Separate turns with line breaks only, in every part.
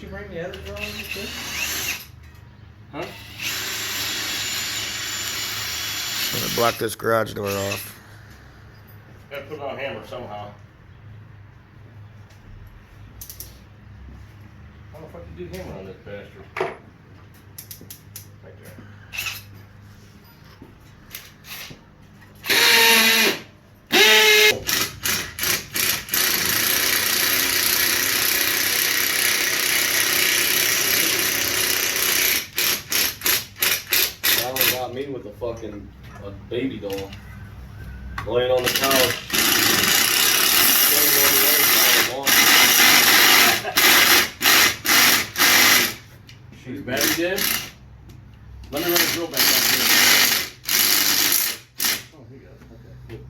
you bring the other drawings too?
Huh?
I'm gonna block this garage door off.
Gotta put it on hammer somehow. How the fuck you do hammer on this bastard? Right there. Got me with a baby doll laying on the couch. She's battery dead. Let me run the drill back up here. Oh, here you go. Okay, good.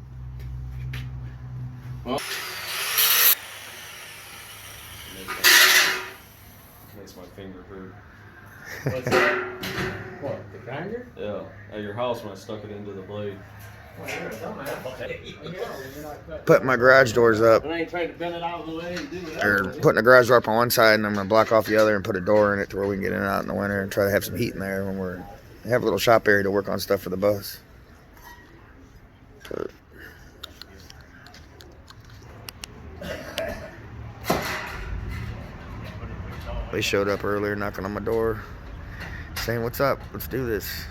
Well, makes my finger hurt.
What's that? What, the grinder?
Yeah, at your house when I stuck it into the blade.
Well, you're a dumbass.
Putting my garage doors up,
And I ain't tried to bend it out of the way and do it.
or putting the garage door up on one side, and I'm gonna block off the other and put a door in it to where we can get in and out in the winter and try to have some heat in there when we have a little shop area to work on stuff for the bus. But they showed up earlier, knocking on my door, saying, "What's up? Let's do this."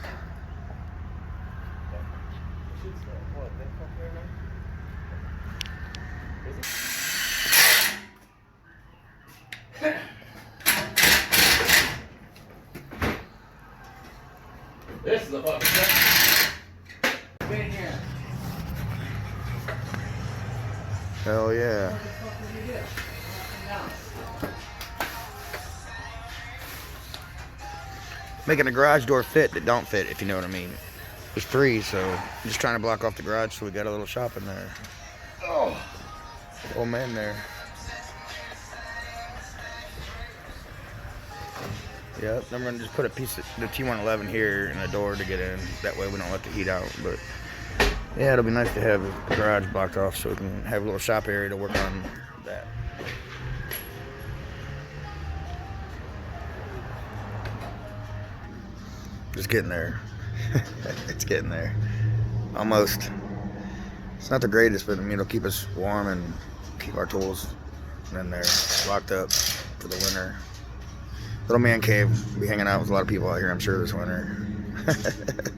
This is a fucking thing.
Get in here.
Hell yeah.
What the fuck did you do? Down.
Making a garage door fit that don't fit, if you know what I mean. There's three, so I'm just trying to block off the garage so we got a little shop in there. Oh, old man there. Yep, I'm gonna just put a piece of the T111 here in the door to get in. That way we don't let the heat out. But yeah, it'll be nice to have the garage blocked off so we can have a little shop area to work on that. Just getting there. It's getting there. Almost. It's not the greatest, but I mean, it'll keep us warm and keep our tools in there locked up for the winter. Little man cave. We'll be hanging out with a lot of people out here, I'm sure, this winter.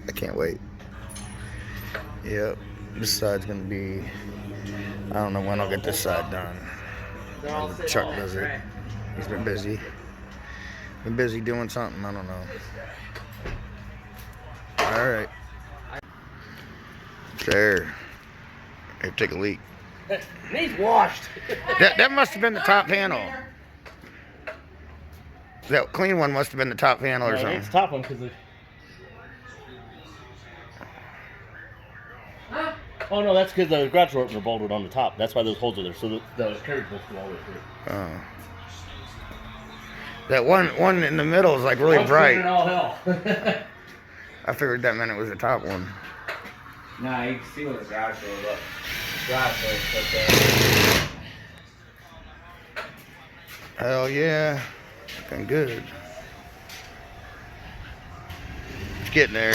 I can't wait. Yep. This side's going to be... I don't know when I'll get this side done. Chuck does it. He's been busy. Been busy doing something. I don't know. Alright. There. Here, take a leak.
Needs washed.
That must have been the top panel. That clean one must have been the top panel or something.
It's the top one because it... Oh no, that's because the garage doors are bolted on the top. That's why those holes are there, so the carriage bolts go all the way through.
Oh. That one in the middle is like really bright.
All hell.
I figured that meant it was the top one.
Nah, you can see what the garage door is up. Garage door is up there.
Hell yeah. Looking good. It's getting there.